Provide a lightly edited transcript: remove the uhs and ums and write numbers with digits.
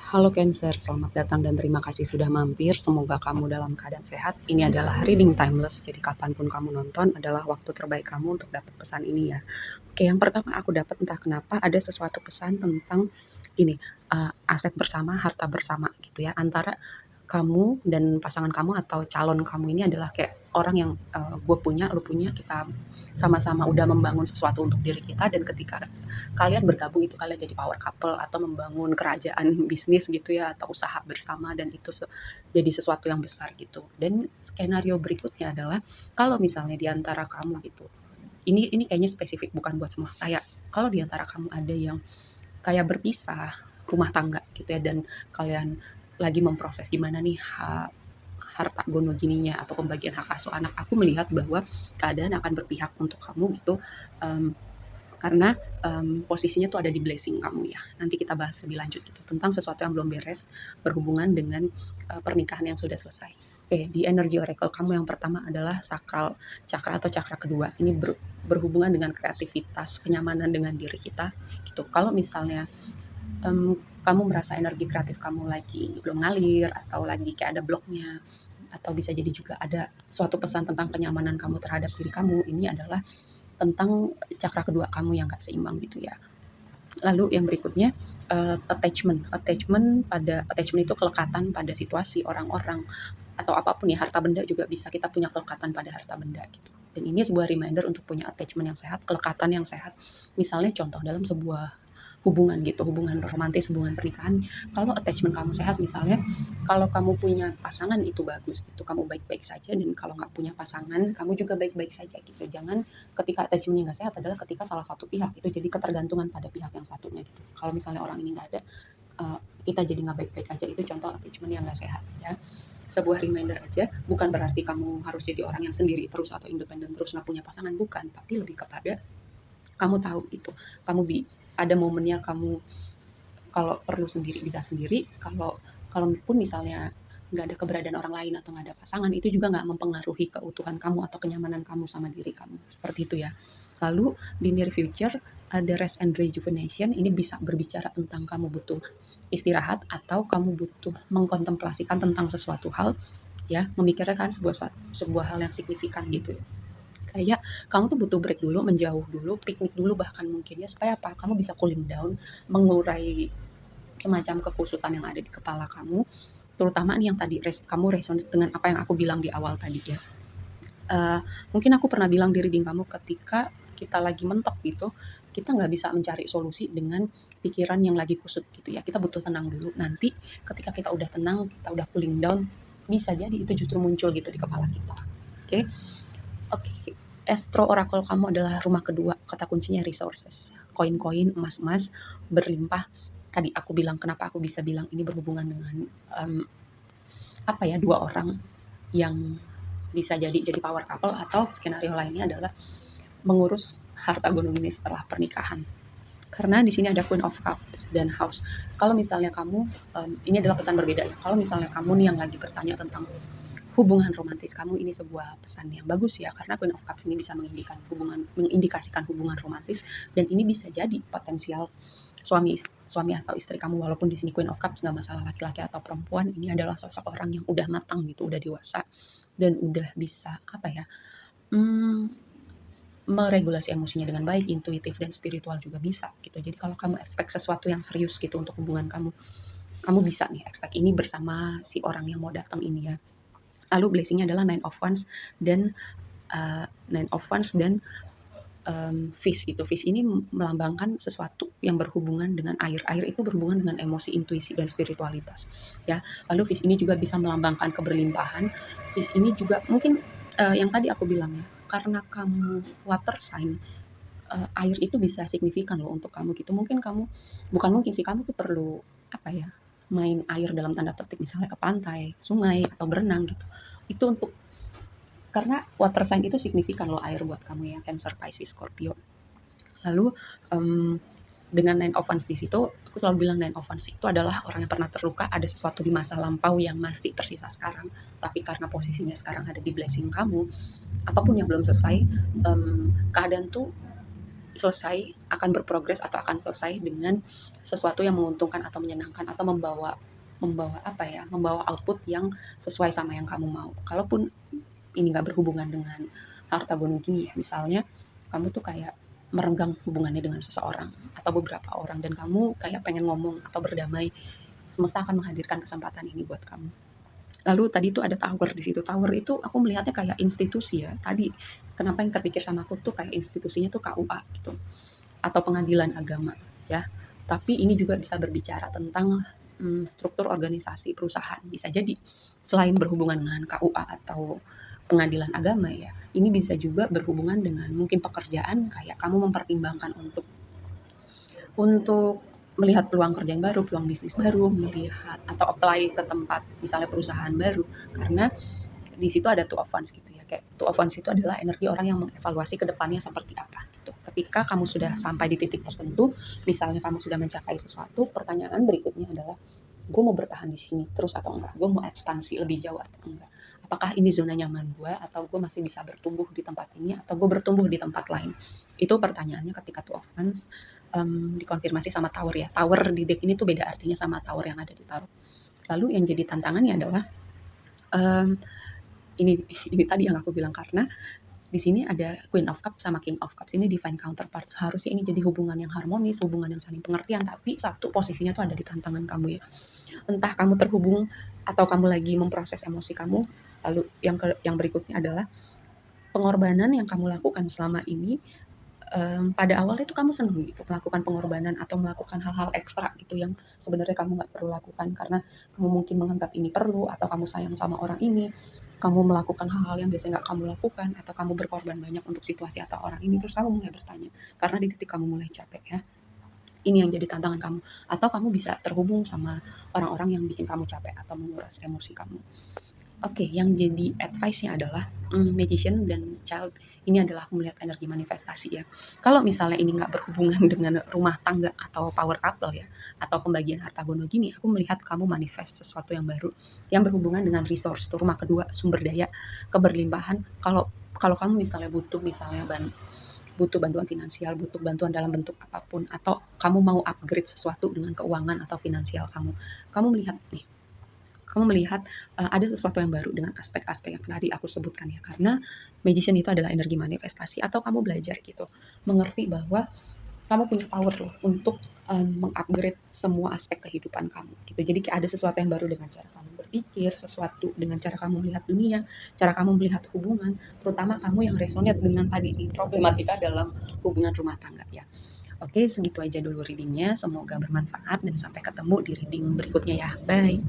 Halo Cancer, selamat datang dan terima kasih sudah mampir. Semoga kamu dalam keadaan sehat. Ini adalah reading timeless, jadi kapanpun kamu nonton adalah waktu terbaik kamu untuk dapat pesan ini ya. Oke, yang pertama aku dapat entah kenapa ada sesuatu pesan tentang gini, aset bersama, harta bersama gitu ya. Antara kamu dan pasangan kamu atau calon kamu ini adalah kayak orang yang gue punya, lu punya, kita sama-sama udah membangun sesuatu untuk diri kita dan ketika kalian bergabung itu kalian jadi power couple atau membangun kerajaan bisnis gitu ya atau usaha bersama dan itu jadi sesuatu yang besar gitu. Dan skenario berikutnya adalah kalau misalnya di antara kamu gitu. Ini kayaknya spesifik bukan buat semua. Kayak kalau di antara kamu ada yang kayak berpisah rumah tangga gitu ya dan kalian lagi memproses gimana nih harta gono gininya atau pembagian hak asuh anak, aku melihat bahwa keadaan akan berpihak untuk kamu gitu. um, karena posisinya tuh ada di blessing kamu ya. Nanti kita bahas lebih lanjut gitu tentang sesuatu yang belum beres berhubungan dengan pernikahan yang sudah selesai. Oke, di energi oracle kamu yang pertama adalah sakral cakra atau cakra kedua. Ini berhubungan dengan kreativitas, kenyamanan dengan diri kita gitu. Kalau misalnya kamu merasa energi kreatif kamu lagi belum ngalir atau lagi kayak ada bloknya atau bisa jadi juga ada suatu pesan tentang kenyamanan kamu terhadap diri kamu, ini adalah tentang cakra kedua kamu yang gak seimbang gitu ya. Lalu yang berikutnya attachment itu kelekatan pada situasi orang-orang atau apapun ya, harta benda juga bisa kita punya kelekatan pada harta benda gitu. Dan ini sebuah reminder untuk punya attachment yang sehat, kelekatan yang sehat. Misalnya contoh dalam sebuah hubungan gitu, hubungan romantis, hubungan pernikahan, kalau attachment kamu sehat misalnya, kalau kamu punya pasangan itu bagus, itu kamu baik-baik saja dan kalau nggak punya pasangan, kamu juga baik-baik saja gitu. Jangan ketika attachment-nya nggak sehat adalah ketika salah satu pihak itu jadi ketergantungan pada pihak yang satunya gitu. Kalau misalnya orang ini nggak ada, kita jadi nggak baik-baik aja, itu contoh attachment yang nggak sehat ya. Sebuah reminder aja, bukan berarti kamu harus jadi orang yang sendiri terus atau independen terus nggak punya pasangan, bukan, tapi lebih kepada kamu tahu itu, kamu ada momennya kamu kalau perlu sendiri bisa sendiri, kalau kalaupun misalnya nggak ada keberadaan orang lain atau nggak ada pasangan, itu juga nggak mempengaruhi keutuhan kamu atau kenyamanan kamu sama diri kamu, seperti itu ya. Lalu di near future ada rest and rejuvenation, ini bisa berbicara tentang kamu butuh istirahat atau kamu butuh mengkontemplasikan tentang sesuatu hal ya, memikirkan sebuah hal yang signifikan gitu ya. Kayak kamu tuh butuh break dulu, menjauh dulu, piknik dulu bahkan mungkin ya, supaya apa? Kamu bisa cooling down, mengurai semacam kekusutan yang ada di kepala kamu, terutama nih yang tadi kamu resonate dengan apa yang aku bilang di awal tadi ya. Mungkin aku pernah bilang di reading kamu ketika kita lagi mentok gitu, kita nggak bisa mencari solusi dengan pikiran yang lagi kusut gitu ya. Kita butuh tenang dulu. Nanti ketika kita udah tenang, kita udah cooling down, bisa jadi itu justru muncul gitu di kepala kita. Oke, oke. Astro Oracle kamu adalah rumah kedua, kata kuncinya resources. Koin-koin, emas-emas, berlimpah. Tadi aku bilang kenapa aku bisa bilang ini berhubungan dengan apa ya, dua orang yang bisa jadi power couple atau skenario lainnya adalah mengurus harta gunung ini setelah pernikahan. Karena di sini ada Queen of Cups dan House. Kalau misalnya kamu, ini adalah pesan berbeda ya. Kalau misalnya kamu nih yang lagi bertanya tentang hubungan romantis kamu, ini sebuah pesan yang bagus ya, karena Queen of Cups ini bisa mengindikasikan hubungan romantis dan ini bisa jadi potensial suami suami atau istri kamu, walaupun di sini Queen of Cups nggak masalah laki-laki atau perempuan, ini adalah sosok orang yang udah matang gitu, udah dewasa dan udah bisa apa ya, meregulasi emosinya dengan baik, intuitif dan spiritual juga bisa gitu. Jadi kalau kamu expect sesuatu yang serius gitu untuk hubungan kamu, kamu bisa nih expect ini bersama si orang yang mau datang ini ya. Lalu blessingnya adalah Nine of Wands dan fish gitu. Fish ini melambangkan sesuatu yang berhubungan dengan air. Air itu berhubungan dengan emosi, intuisi dan spiritualitas ya. Lalu fish ini juga bisa melambangkan keberlimpahan. Fish ini juga mungkin yang tadi aku bilang ya, karena kamu water sign, air itu bisa signifikan loh untuk kamu gitu. Mungkin kamu, bukan mungkin sih, kamu tuh perlu apa ya, main air dalam tanda petik, misalnya ke pantai, sungai atau berenang gitu. Itu untuk, karena water sign itu signifikan loh air buat kamu ya, Cancer, Pisces, Scorpio. Lalu dengan Nine of Wands di situ, aku selalu bilang Nine of Wands itu adalah orang yang pernah terluka, ada sesuatu di masa lampau yang masih tersisa sekarang, tapi karena posisinya sekarang ada di blessing kamu, apapun yang belum selesai, keadaan tuh selesai, akan berprogres atau akan selesai dengan sesuatu yang menguntungkan atau menyenangkan atau membawa membawa apa ya, membawa output yang sesuai sama yang kamu mau. Kalaupun ini nggak berhubungan dengan harta gonogini gini ya, misalnya kamu tuh kayak merenggang hubungannya dengan seseorang atau beberapa orang dan kamu kayak pengen ngomong atau berdamai, semesta akan menghadirkan kesempatan ini buat kamu. Lalu tadi tuh ada tower di situ. Tower itu aku melihatnya kayak institusi ya. Tadi kenapa yang terpikir sama aku tuh kayak institusinya tuh KUA gitu atau pengadilan agama ya. Tapi ini juga bisa berbicara tentang struktur organisasi perusahaan. Bisa jadi selain berhubungan dengan KUA atau pengadilan agama ya, ini bisa juga berhubungan dengan mungkin pekerjaan kayak kamu mempertimbangkan untuk melihat peluang kerja yang baru, peluang bisnis baru, melihat atau apply ke tempat misalnya perusahaan baru karena di situ ada two of wands gitu ya. Kayak two of wands itu adalah energi orang yang mengevaluasi ke depannya seperti apa gitu. Ketika kamu sudah sampai di titik tertentu, misalnya kamu sudah mencapai sesuatu, pertanyaan berikutnya adalah gue mau bertahan di sini terus atau enggak, gue mau ekspansi lebih jauh atau enggak, apakah ini zona nyaman gue atau gue masih bisa bertumbuh di tempat ini atau gue bertumbuh di tempat lain. Itu pertanyaannya ketika two of wands dikonfirmasi sama tower ya. Tower di deck ini tuh beda artinya sama tower yang ada di tarot. Lalu yang jadi tantangannya adalah um, ini ini tadi yang aku bilang karena di sini ada Queen of Cups sama King of Cups, ini divine counterpart. Seharusnya ini jadi hubungan yang harmonis, hubungan yang saling pengertian, tapi satu posisinya tuh ada di tantangan kamu ya. Entah kamu terhubung atau kamu lagi memproses emosi kamu. Lalu yang berikutnya adalah pengorbanan yang kamu lakukan selama ini. Pada awalnya itu kamu seneng gitu melakukan pengorbanan atau melakukan hal-hal ekstra gitu yang sebenarnya kamu nggak perlu lakukan karena kamu mungkin menganggap ini perlu atau kamu sayang sama orang ini, kamu melakukan hal-hal yang biasanya nggak kamu lakukan atau kamu berkorban banyak untuk situasi atau orang ini, terus kamu mulai bertanya karena di titik kamu mulai capek ya, ini yang jadi tantangan kamu. Atau kamu bisa terhubung sama orang-orang yang bikin kamu capek atau menguras emosi kamu. Oke, yang jadi advice-nya adalah magician dan child ini adalah melihat energi manifestasi ya. Kalau misalnya ini nggak berhubungan dengan rumah tangga atau power couple ya, atau pembagian harta gono gini, aku melihat kamu manifest sesuatu yang baru yang berhubungan dengan resource, tuh rumah kedua, sumber daya, keberlimpahan. Kalau kalau kamu misalnya butuh bantuan finansial, butuh bantuan dalam bentuk apapun, atau kamu mau upgrade sesuatu dengan keuangan atau finansial kamu melihat nih, kamu melihat ada sesuatu yang baru dengan aspek-aspek yang tadi aku sebutkan ya. Karena magician itu adalah energi manifestasi atau kamu belajar gitu, mengerti bahwa kamu punya power loh untuk mengupgrade semua aspek kehidupan kamu gitu. Jadi kayak ada sesuatu yang baru dengan cara kamu berpikir, sesuatu dengan cara kamu melihat dunia, cara kamu melihat hubungan, terutama kamu yang resonate dengan tadi nih problematika dalam hubungan rumah tangga ya. Oke, segitu aja dulu readingnya. Semoga bermanfaat dan sampai ketemu di reading berikutnya ya. Bye.